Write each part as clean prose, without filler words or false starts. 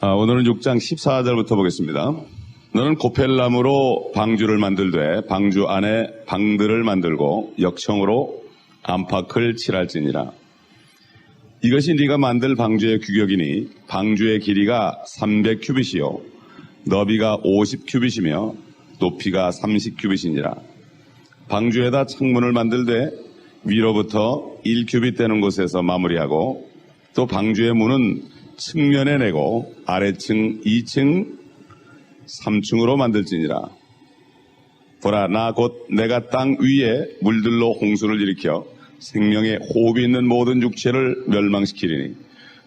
오늘은 6장 14절부터 보겠습니다. 너는 고펠나무로 방주를 만들되 방주 안에 방들을 만들고 역청으로 안팎을 칠할지니라. 이것이 네가 만들 방주의 규격이니 방주의 길이가 300규빗이요 너비가 50규빗이며 높이가 30규빗이니라. 방주에다 창문을 만들되 위로부터 1규빗 되는 곳에서 마무리하고 또 방주의 문은 측면에 내고 아래층 2층 3층으로 만들지니라. 보라, 나 곧 내가 땅 위에 물들로 홍수를 일으켜 생명의 호흡이 있는 모든 육체를 멸망시키리니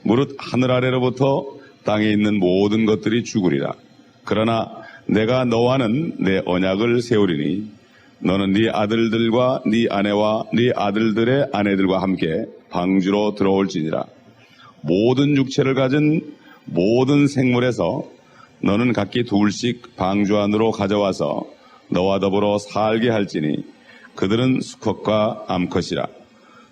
무릇 하늘 아래로부터 땅에 있는 모든 것들이 죽으리라. 그러나 내가 너와는 내 언약을 세우리니 너는 네 아들들과 네 아내와 네 아들들의 아내들과 함께 방주로 들어올지니라. 모든 육체를 가진 모든 생물에서 너는 각기 둘씩 방주 안으로 가져와서 너와 더불어 살게 할지니 그들은 수컷과 암컷이라.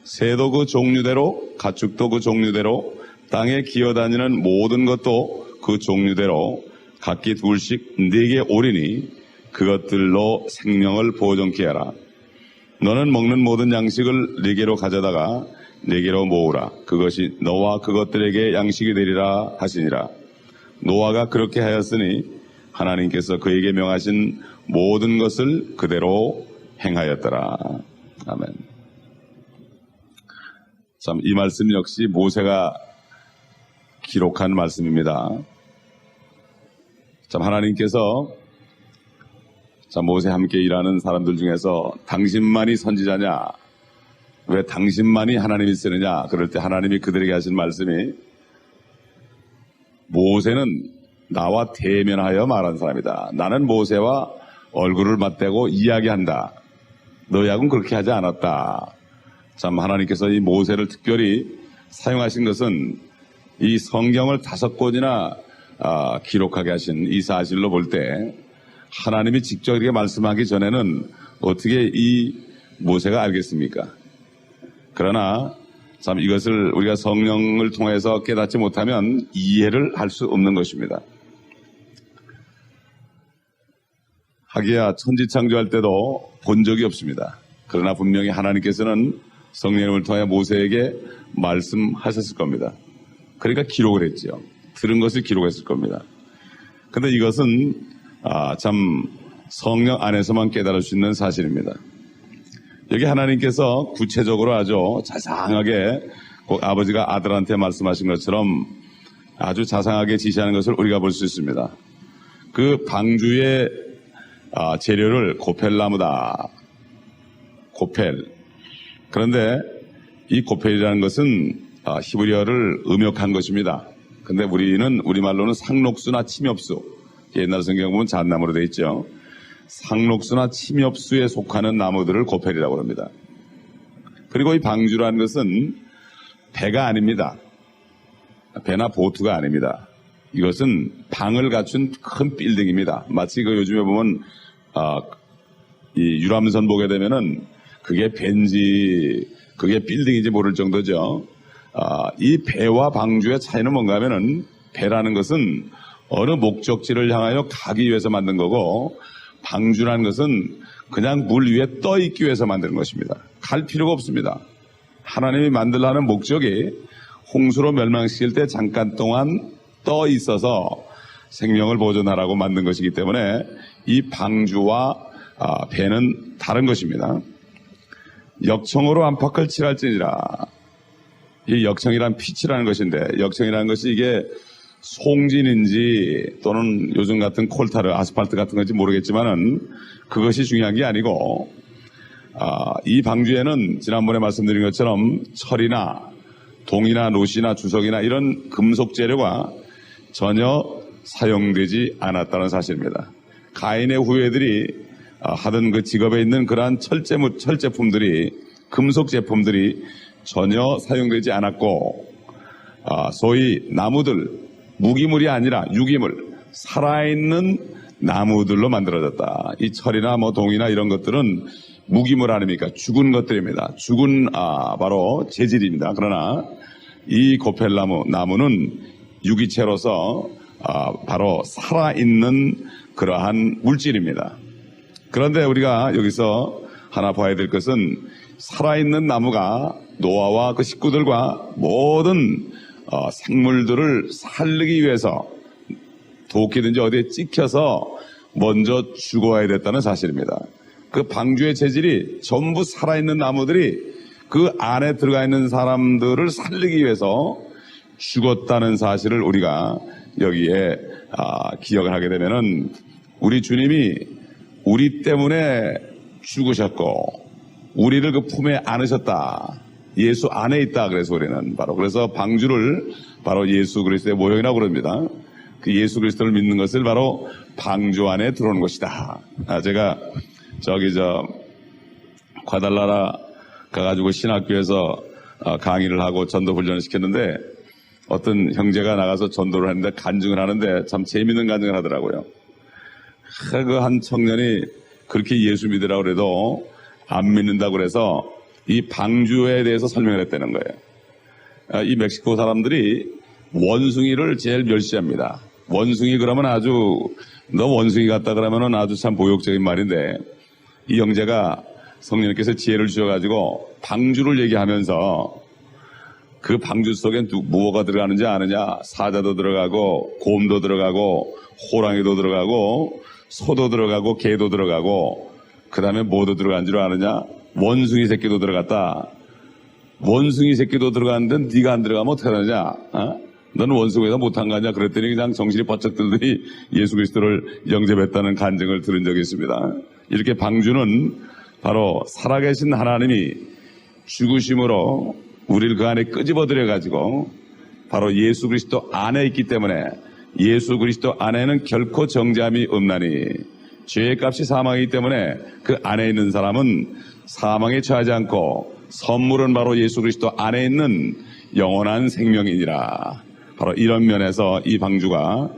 새도 그 종류대로 가축도 그 종류대로 땅에 기어다니는 모든 것도 그 종류대로 각기 둘씩 네게 오리니 그것들로 생명을 보존케 하라. 너는 먹는 모든 양식을 네게로 가져다가 네게로 모으라. 그것이 너와 그것들에게 양식이 되리라 하시니라. 노아가 그렇게 하였으니 하나님께서 그에게 명하신 모든 것을 그대로 행하였더라. 아멘. 참, 이 말씀 역시 모세가 기록한 말씀입니다. 참, 하나님께서 모세 함께 일하는 사람들 중에서 당신만이 선지자냐? 왜 당신만이 하나님이 쓰느냐? 그럴 때 하나님이 그들에게 하신 말씀이 모세는 나와 대면하여 말한 사람이다. 나는 모세와 얼굴을 맞대고 이야기한다. 너희하고는 그렇게 하지 않았다. 참, 하나님께서 이 모세를 특별히 사용하신 것은 이 성경을 5권이나 기록하게 하신 이 사실로 볼 때 하나님이 직접 이렇게 말씀하기 전에는 어떻게 이 모세가 알겠습니까? 그러나 참 이것을 우리가 성령을 통해서 깨닫지 못하면 이해를 할 수 없는 것입니다. 하기야 천지창조할 때도 본 적이 없습니다. 그러나 분명히 하나님께서는 성령을 통해 모세에게 말씀하셨을 겁니다. 그러니까 기록을 했죠. 들은 것을 기록했을 겁니다. 그런데 이것은 참 성령 안에서만 깨달을 수 있는 사실입니다. 여기 하나님께서 구체적으로 아주 자상하게 꼭 아버지가 아들한테 말씀하신 것처럼 아주 자상하게 지시하는 것을 우리가 볼 수 있습니다. 그 방주의 재료를 고펠나무다. 고펠. 그런데 이 고펠이라는 것은 히브리어를 음역한 것입니다. 그런데 우리는 우리말로는 상록수나 침엽수, 옛날 성경 보면 잣나무로 되어 있죠. 상록수나 침엽수에 속하는 나무들을 고펠이라고 합니다. 그리고 이 방주라는 것은 배가 아닙니다. 배나 보트가 아닙니다. 이것은 방을 갖춘 큰 빌딩입니다. 마치 그 요즘에 보면 이 유람선 보게 되면은 그게 배인지 그게 빌딩인지 모를 정도죠. 이 배와 방주의 차이는 뭔가 하면은 배라는 것은 어느 목적지를 향하여 가기 위해서 만든 거고 방주라는 것은 그냥 물 위에 떠 있기 위해서 만드는 것입니다. 갈 필요가 없습니다. 하나님이 만들라는 목적이 홍수로 멸망시킬 때 잠깐 동안 떠 있어서 생명을 보존하라고 만든 것이기 때문에 이 방주와 배는 다른 것입니다. 역청으로 안팎을 칠할지니라. 이 역청이란 피치라는 것인데 역청이라는 것이 이게 송진인지 또는 요즘 같은 콜타르, 아스팔트 같은 건지 모르겠지만은 그것이 중요한 게 아니고 이 방주에는 지난번에 말씀드린 것처럼 철이나 동이나 롯이나 주석이나 이런 금속 재료가 전혀 사용되지 않았다는 사실입니다. 가인의 후예들이 하던 그 직업에 있는 그러한 철제품들이 금속 제품들이 전혀 사용되지 않았고 소위 나무들 무기물이 아니라 유기물, 살아있는 나무들로 만들어졌다. 이 철이나 동이나 이런 것들은 무기물 아닙니까? 죽은 것들입니다. 죽은 바로 재질입니다. 그러나 이 고펠나무, 나무는 유기체로서 바로 살아있는 그러한 물질입니다. 그런데 우리가 여기서 하나 봐야 될 것은 살아있는 나무가 노아와 그 식구들과 모든 생물들을 살리기 위해서 도끼든지 어디에 찍혀서 먼저 죽어야 됐다는 사실입니다. 그 방주의 재질이 전부 살아있는 나무들이 그 안에 들어가 있는 사람들을 살리기 위해서 죽었다는 사실을 우리가 여기에 기억을 하게 되면은 우리 주님이 우리 때문에 죽으셨고 우리를 그 품에 안으셨다. 예수 안에 있다. 그래서 우리는 바로 그래서 방주를 바로 예수 그리스도의 모형이라고 그럽니다. 그 예수 그리스도를 믿는 것을 바로 방주 안에 들어오는 것이다. 제가 과달라라 가가지고 신학교에서 강의를 하고 전도 훈련을 시켰는데 어떤 형제가 나가서 전도를 하는데 간증을 하는데 참 재밌는 간증을 하더라고요. 그 한 청년이 그렇게 예수 믿으라고 그래도 안 믿는다고 그래서 이 방주에 대해서 설명을 했다는 거예요. 이 멕시코 사람들이 원숭이를 제일 멸시합니다. 원숭이 그러면 너 원숭이 같다 그러면은 아주 참 모욕적인 말인데 이 형제가 성령님께서 지혜를 주셔가지고 방주를 얘기하면서 그 방주 속에 무엇가 들어가는지 아느냐? 사자도 들어가고 곰도 들어가고 호랑이도 들어가고 소도 들어가고 개도 들어가고 그 다음에 뭐도 들어간 줄 아느냐? 원숭이 새끼도 들어갔다. 원숭이 새끼도 들어갔는데 네가 안 들어가면 어떻게 하느냐? 너는 원숭이에서 못한 거 아니야? 그랬더니 그냥 정신이 번쩍 들더니 예수 그리스도를 영접했다는 간증을 들은 적이 있습니다. 이렇게 방주는 바로 살아계신 하나님이 죽으심으로 우리를 그 안에 끄집어들여가지고 바로 예수 그리스도 안에 있기 때문에 예수 그리스도 안에는 결코 정죄함이 없나니 죄의 값이 사망이기 때문에 그 안에 있는 사람은 사망에 처하지 않고 선물은 바로 예수 그리스도 안에 있는 영원한 생명이니라. 바로 이런 면에서 이 방주가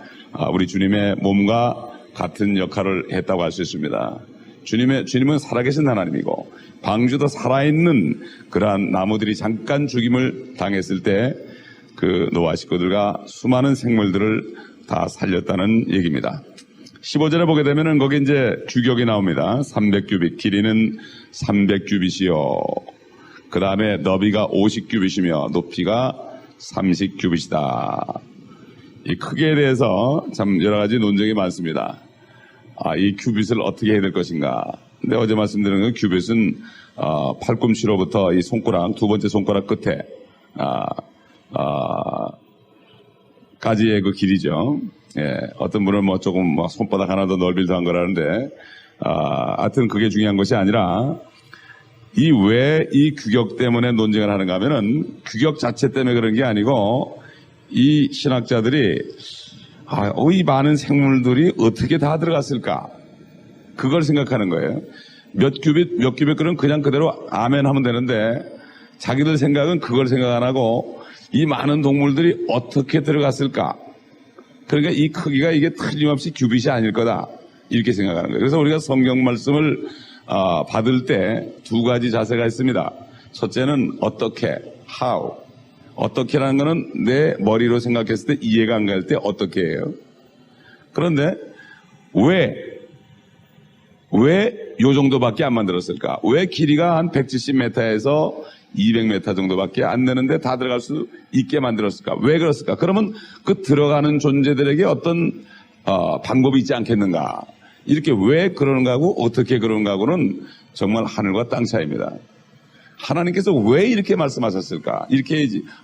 우리 주님의 몸과 같은 역할을 했다고 할 수 있습니다. 주님은 살아계신 하나님이고 방주도 살아있는 그러한 나무들이 잠깐 죽임을 당했을 때 그 노아 식구들과 수많은 생물들을 다 살렸다는 얘기입니다. 15절에 보게 되면은 거기 이제 규격이 나옵니다. 300규빗, 길이는 300규빗이요. 그 다음에 너비가 50규빗이며 높이가 30규빗이다. 이 크기에 대해서 참 여러 가지 논쟁이 많습니다. 이 규빗을 어떻게 해야 될 것인가. 근데 어제 말씀드린 건 규빗은 팔꿈치로부터 이 손가락, 두 번째 손가락 끝에 까지의 그 길이죠. 예, 어떤 분은 조금 손바닥 하나 더 넓이도 한 거라는데 하여튼 그게 중요한 것이 아니라 왜 이 규격 때문에 논쟁을 하는가 하면은 규격 자체 때문에 그런 게 아니고 이 신학자들이 이 많은 생물들이 어떻게 다 들어갔을까? 그걸 생각하는 거예요. 몇 규빗 그러면 그냥 그대로 아멘 하면 되는데 자기들 생각은 그걸 생각 안 하고 이 많은 동물들이 어떻게 들어갔을까? 그러니까 이 크기가 이게 틀림없이 규빗이 아닐 거다. 이렇게 생각하는 거예요. 그래서 우리가 성경 말씀을 받을 때 두 가지 자세가 있습니다. 첫째는 어떻게, how. 어떻게라는 거는 내 머리로 생각했을 때 이해가 안 갈 때 어떻게 해요. 그런데 왜 요 정도밖에 안 만들었을까? 왜 길이가 한 170m에서 200m 정도밖에 안 되는데 다 들어갈 수 있게 만들었을까? 왜 그렇을까? 그러면 그 들어가는 존재들에게 어떤 방법이 있지 않겠는가? 이렇게 왜 그러는가 하고 어떻게 그러는가 하고는 정말 하늘과 땅 차이입니다. 하나님께서 왜 이렇게 말씀하셨을까?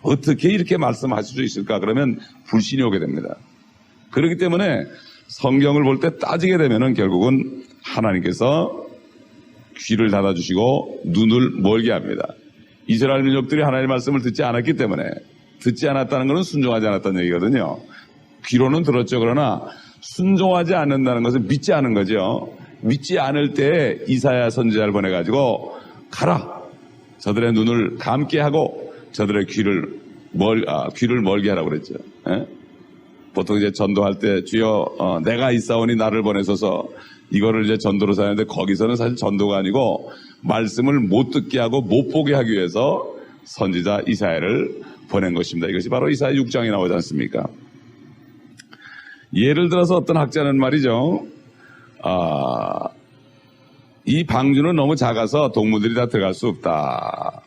어떻게 이렇게 말씀하실 수 있을까? 그러면 불신이 오게 됩니다. 그렇기 때문에 성경을 볼 때 따지게 되면은 결국은 하나님께서 귀를 닫아주시고 눈을 멀게 합니다. 이스라엘 민족들이 하나님의 말씀을 듣지 않았기 때문에 듣지 않았다는 것은 순종하지 않았다는 얘기거든요. 귀로는 들었죠. 그러나 순종하지 않는다는 것은 믿지 않은 거죠. 믿지 않을 때 이사야 선지자를 보내가지고 가라. 저들의 눈을 감게 하고 저들의 귀를 멀게 하라고 그랬죠. 예? 보통 이제 전도할 때 주여 내가 있사오니 나를 보내소서 이거를 이제 전도로 사는데 거기서는 사실 전도가 아니고 말씀을 못 듣게 하고 못 보게 하기 위해서 선지자 이사야를 보낸 것입니다. 이것이 바로 이사야 6장에 나오지 않습니까? 예를 들어서 어떤 학자는 말이죠. 이 방주는 너무 작아서 동물들이 다 들어갈 수 없다.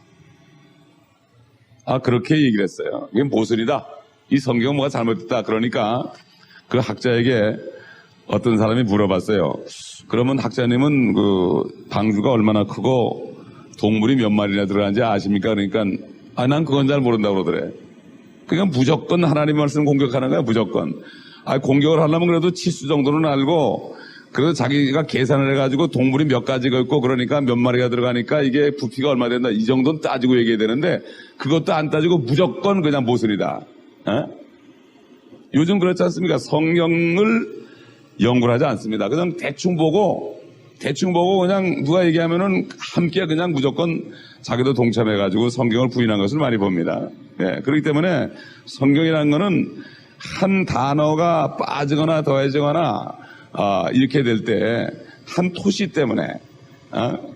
그렇게 얘기를 했어요. 이게 모순이다. 이 성경은 뭐가 잘못됐다. 그러니까 그 학자에게 어떤 사람이 물어봤어요. 그러면 학자님은 그 방주가 얼마나 크고 동물이 몇 마리나 들어가는지 아십니까? 그러니까 난 그건 잘 모른다고 그러더래. 그러니까 무조건 하나님 말씀 공격하는 거야, 무조건. 공격을 하려면 그래도 치수 정도는 알고, 그래도 자기가 계산을 해가지고 동물이 몇 가지가 있고 그러니까 몇 마리가 들어가니까 이게 부피가 얼마 된다. 이 정도는 따지고 얘기해야 되는데 그것도 안 따지고 무조건 그냥 모순이다. 요즘 그렇지 않습니까? 성경을 연구를 하지 않습니다. 그냥 대충 보고 그냥 누가 얘기하면은 함께 그냥 무조건 자기도 동참해가지고 성경을 부인한 것을 많이 봅니다. 그렇기 때문에 성경이라는 거는 한 단어가 빠지거나 더해지거나 이렇게 될 때 한 토시 때문에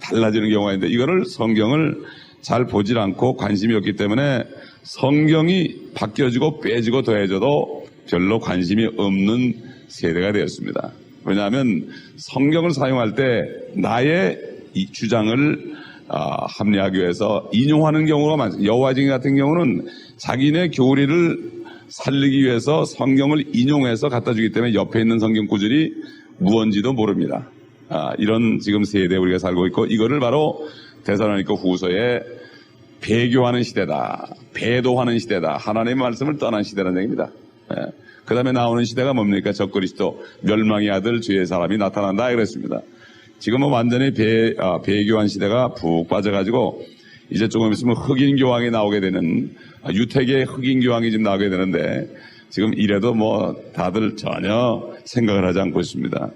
달라지는 경우가 있는데 이거를 성경을 잘 보질 않고 관심이 없기 때문에 성경이 바뀌어지고 빼지고 더해져도 별로 관심이 없는 세대가 되었습니다. 왜냐하면 성경을 사용할 때 나의 이 주장을 합리하기 위해서 인용하는 경우가 많습니다. 여호와증인 같은 경우는 자기네 교리를 살리기 위해서 성경을 인용해서 갖다 주기 때문에 옆에 있는 성경 구절이 무언지도 모릅니다. 이런 지금 세대에 우리가 살고 있고 이거를 바로 데살로니가 후서에 배교하는 시대다. 배도하는 시대다. 하나님의 말씀을 떠난 시대라는 얘기입니다. 그 다음에 나오는 시대가 뭡니까? 적그리스도 멸망의 아들 주의 사람이 나타난다 그랬습니다. 지금은 완전히 배교한 시대가 푹 빠져가지고 이제 조금 있으면 흑인 교황이 나오게 되는 유태계의 흑인 교황이 지금 나오게 되는데 지금 이래도 뭐 다들 전혀 생각을 하지 않고 있습니다.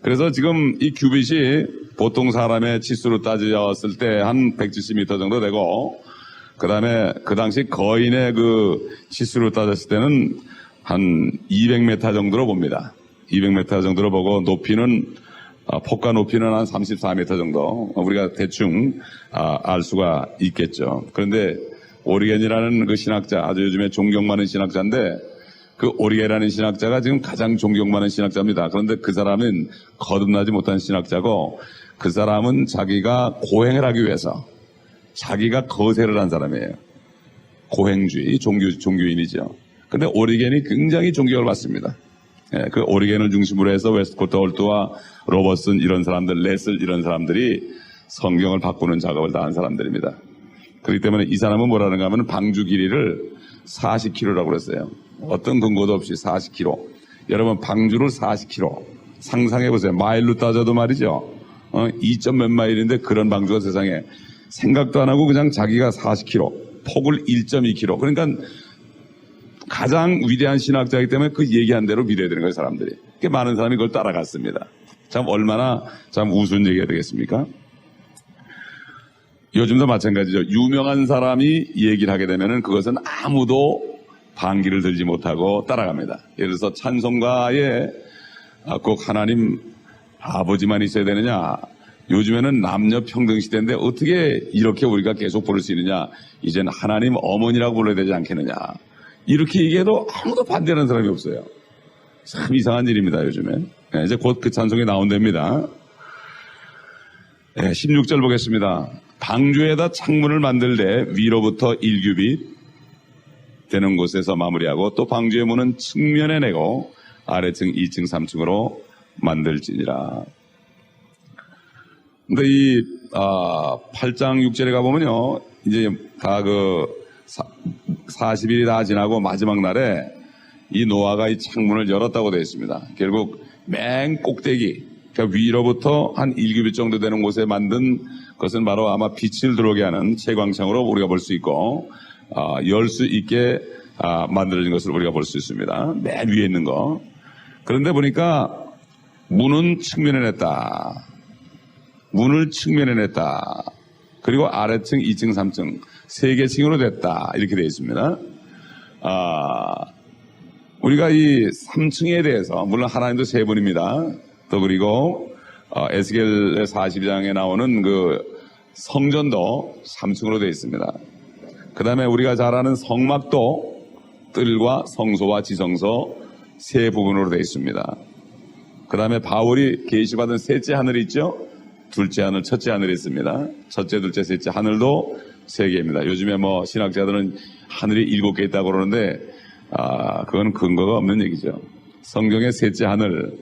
그래서 지금 이 규빗이 보통 사람의 치수로 따졌을 때 한 170m 정도 되고 그 다음에 그 당시 거인의 그 치수로 따졌을 때는 한 200m 정도로 봅니다. 200m 정도로 보고 높이는 폭과 높이는 한 34m 정도 우리가 대충 알 수가 있겠죠. 그런데 오리겐이라는 그 신학자, 아주 요즘에 존경 많은 신학자인데 그 오리겐이라는 신학자가 지금 가장 존경 많은 신학자입니다. 그런데 그 사람은 거듭나지 못한 신학자고 그 사람은 자기가 고행을 하기 위해서 자기가 거세를 한 사람이에요. 고행주의, 종교인이죠. 그런데 오리겐이 굉장히 존경을 받습니다. 그 오리겐을 중심으로 해서 웨스트코트 홀트와 로버슨 이런 사람들, 레슬 이런 사람들이 성경을 바꾸는 작업을 다 한 사람들입니다. 그렇기 때문에 이 사람은 뭐라는가 하면 방주 길이를 40km라고 그랬어요. 어떤 근거도 없이 40km. 여러분 방주를 40km 상상해 보세요. 마일로 따져도 말이죠. 2점 몇 마일인데 그런 방주가 세상에 생각도 안 하고 그냥 자기가 40km, 폭을 1.2km. 그러니까 가장 위대한 신학자이기 때문에 그 얘기한 대로 믿어야 되는 거예요, 사람들이. 그렇게 많은 사람이 그걸 따라갔습니다. 참 얼마나 참 우스운 얘기가 되겠습니까? 요즘도 마찬가지죠. 유명한 사람이 얘기를 하게 되면은 그것은 아무도 반기를 들지 못하고 따라갑니다. 예를 들어서 찬송가에 꼭 하나님 아버지만 있어야 되느냐. 요즘에는 남녀 평등 시대인데 어떻게 이렇게 우리가 계속 부를 수 있느냐. 이제는 하나님 어머니라고 불러야 되지 않겠느냐. 이렇게 얘기해도 아무도 반대하는 사람이 없어요. 참 이상한 일입니다, 요즘에. 이제 곧 그 찬송이 나온답니다. 16절 보겠습니다. 방주에다 창문을 만들 때 위로부터 1규빗 되는 곳에서 마무리하고 또 방주의 문은 측면에 내고 아래층 2층 3층으로 만들지니라. 근데 이 8장 6절에 가보면요 이제 다 그 40일이 다 지나고 마지막 날에 이 노아가 이 창문을 열었다고 되어 있습니다. 결국 맨 꼭대기 그러니까 위로부터 한 1규빗 정도 되는 곳에 만든 것은 바로 아마 빛을 들어오게 하는 채광창으로 우리가 볼 수 있고 열 수 있게 만들어진 것을 우리가 볼 수 있습니다. 맨 위에 있는 거. 그런데 보니까 문은 측면에 냈다. 문을 측면에 냈다. 그리고 아래층 2층 3층 3개 층으로 됐다. 이렇게 되어 있습니다. 우리가 이 3층에 대해서 물론 하나님도 3분입니다. 또 그리고 에스겔 42장에 나오는 그 성전도 3층으로 되어 있습니다. 그 다음에 우리가 잘 아는 성막도 뜰과 성소와 지성소 세 부분으로 되어 있습니다. 그 다음에 바울이 계시받은 셋째 하늘이 있죠. 둘째 하늘, 첫째 하늘이 있습니다. 첫째, 둘째, 셋째 하늘도 세 개입니다. 요즘에 뭐 신학자들은 하늘이 7개 있다고 그러는데 그건 근거가 없는 얘기죠. 성경의 셋째 하늘,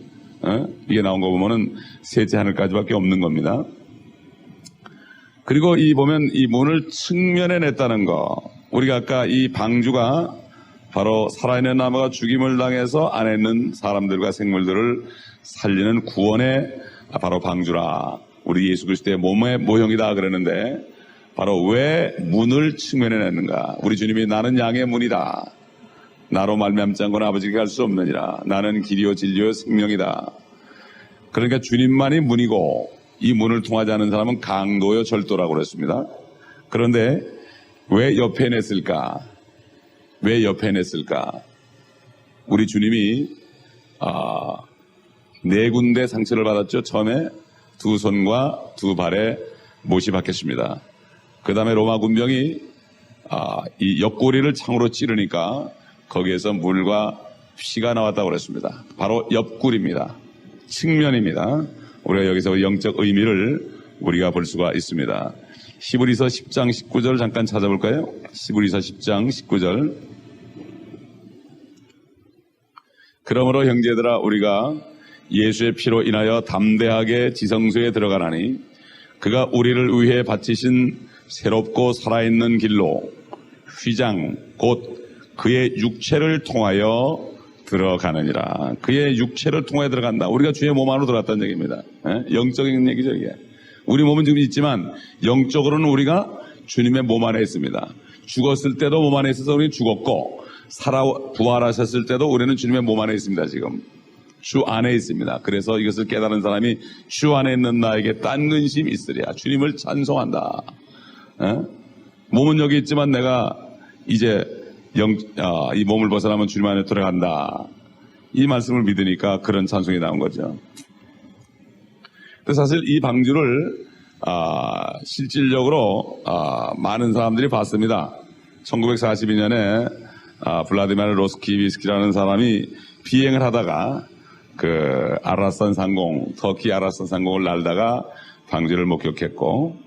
이게 나온 거 보면은 셋째 하늘까지밖에 없는 겁니다. 그리고 보면 이 문을 측면에 냈다는 거. 우리가 아까 이 방주가 바로 살아있는 나무가 죽임을 당해서 안에 있는 사람들과 생물들을 살리는 구원의 바로 방주라. 우리 예수 그리스도의 몸의 모형이다 그러는데 바로 왜 문을 측면에 냈는가. 우리 주님이 나는 양의 문이다. 나로 말미암지 않고는 아버지께 갈 수 없느니라. 나는 길이요 진리요 생명이다. 그러니까 주님만이 문이고 이 문을 통하지 않는 사람은 강도요 절도라고 그랬습니다. 그런데 왜 옆에 냈을까? 왜 옆에 냈을까? 우리 주님이 4군데 상처를 받았죠. 처음에 2손과 2발에 못이 박혔습니다. 그 다음에 로마 군병이 이 옆구리를 창으로 찌르니까 거기에서 물과 피가 나왔다고 그랬습니다. 바로 옆구리입니다. 측면입니다. 우리가 여기서 영적 의미를 우리가 볼 수가 있습니다. 히브리서 10장 19절 잠깐 찾아볼까요? 히브리서 10장 19절. 그러므로 형제들아 우리가 예수의 피로 인하여 담대하게 지성소에 들어가나니 그가 우리를 위해 바치신 새롭고 살아있는 길로 휘장 곧 그의 육체를 통하여 들어가느니라. 그의 육체를 통해 들어간다. 우리가 주의 몸 안으로 들어갔다는 얘기입니다. 영적인 얘기죠 이게. 우리 몸은 지금 있지만 영적으로는 우리가 주님의 몸 안에 있습니다. 죽었을 때도 몸 안에 있어서 우리는 죽었고 부활하셨을 때도 우리는 주님의 몸 안에 있습니다. 지금 주 안에 있습니다. 그래서 이것을 깨달은 사람이 주 안에 있는 나에게 딴 근심이 있으랴. 주님을 찬송한다. 몸은 여기 있지만 내가 이제 이 몸을 벗어나면 주님 안에 들어간다. 이 말씀을 믿으니까 그런 찬송이 나온 거죠. 사실 이 방주를 실질적으로 많은 사람들이 봤습니다. 1942년에 블라디미르 로스키비스키라는 사람이 비행을 하다가 그 아라산 상공, 터키 아라산 상공을 날다가 방주를 목격했고,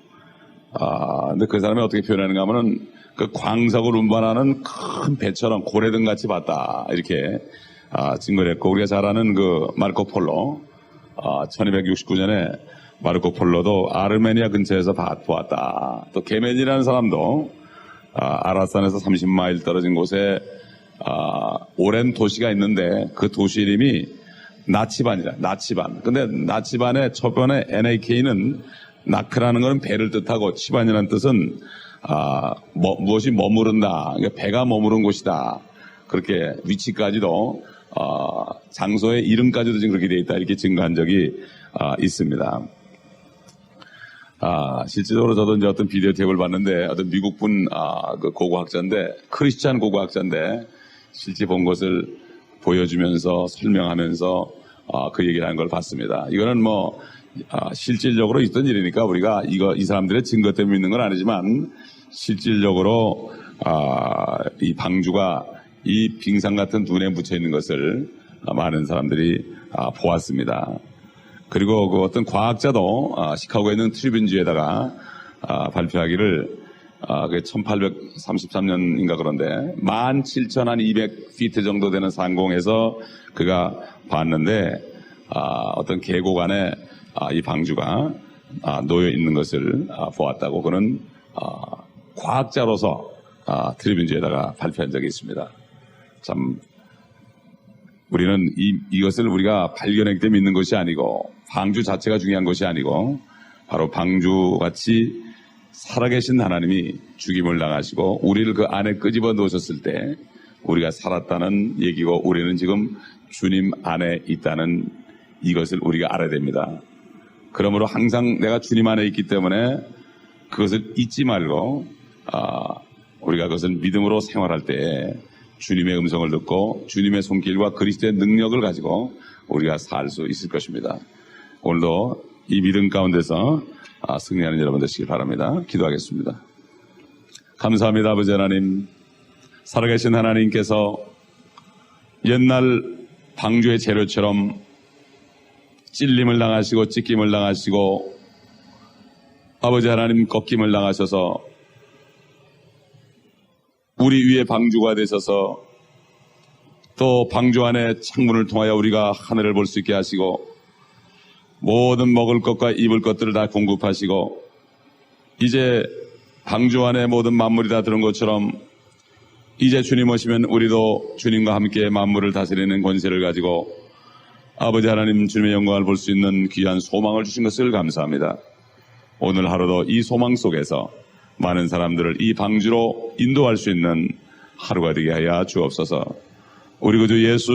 근데 그 사람이 어떻게 표현하는가 하면은 그 광석을 운반하는 큰 배처럼 고래등 같이 봤다. 이렇게 증거를 했고, 우리가 잘 아는 그 마르코 폴로, 1269년에 마르코 폴로도 아르메니아 근처에서 보았다. 또 게멘이라는 사람도 아라산에서 30마일 떨어진 곳에 오랜 도시가 있는데 그 도시 이름이 나치반이라. 나치반. 근데 나치반의 첫 번에 NAK는 나크라는 것은 배를 뜻하고 치반이라는 뜻은 무엇이 머무른다. 그러니까 배가 머무른 곳이다. 그렇게 위치까지도 장소의 이름까지도 지금 그렇게 되어 있다. 이렇게 증거한 적이 있습니다. 실질적으로 저도 이제 어떤 비디오 테이프를 봤는데 어떤 미국분 그 고고학자인데 크리스찬 고고학자인데 실제 본 것을 보여주면서 설명하면서 그 얘기를 하는 걸 봤습니다. 이거는 뭐 실질적으로 있던 일이니까 우리가 이 사람들의 증거 때문에 있는 건 아니지만 실질적으로 이 방주가 이 빙상 같은 눈에 묻혀 있는 것을 많은 사람들이 보았습니다. 그리고 그 어떤 과학자도 시카고에 있는 트리뷴주에다가 발표하기를 그 1833년인가 그런데 17,200피트 정도 되는 상공에서 그가 봤는데 어떤 계곡 안에 이 방주가 놓여 있는 것을 보았다고 그는 과학자로서 트리뷴주에다가 발표한 적이 있습니다. 참 우리는 이것을 우리가 발견했기 때문에 믿는 것이 아니고 방주 자체가 중요한 것이 아니고 바로 방주같이 살아계신 하나님이 죽임을 당하시고 우리를 그 안에 끄집어 놓으셨을 때 우리가 살았다는 얘기고 우리는 지금 주님 안에 있다는 이것을 우리가 알아야 됩니다. 그러므로 항상 내가 주님 안에 있기 때문에 그것을 잊지 말고 우리가 그것을 믿음으로 생활할 때 주님의 음성을 듣고 주님의 손길과 그리스도의 능력을 가지고 우리가 살 수 있을 것입니다. 오늘도 이 믿음 가운데서 승리하는 여러분 되시길 바랍니다. 기도하겠습니다. 감사합니다. 아버지 하나님, 살아계신 하나님께서 옛날 방주의 재료처럼 찔림을 당하시고 찢김을 당하시고 아버지 하나님 꺾임을 당하셔서 우리 위에 방주가 되셔서 또 방주 안에 창문을 통하여 우리가 하늘을 볼 수 있게 하시고 모든 먹을 것과 입을 것들을 다 공급하시고 이제 방주 안에 모든 만물이 다 들은 것처럼 이제 주님 오시면 우리도 주님과 함께 만물을 다스리는 권세를 가지고 아버지 하나님 주님의 영광을 볼 수 있는 귀한 소망을 주신 것을 감사합니다. 오늘 하루도 이 소망 속에서 많은 사람들을 이 방주로 인도할 수 있는 하루가 되게 하여 주옵소서. 우리 구주 예수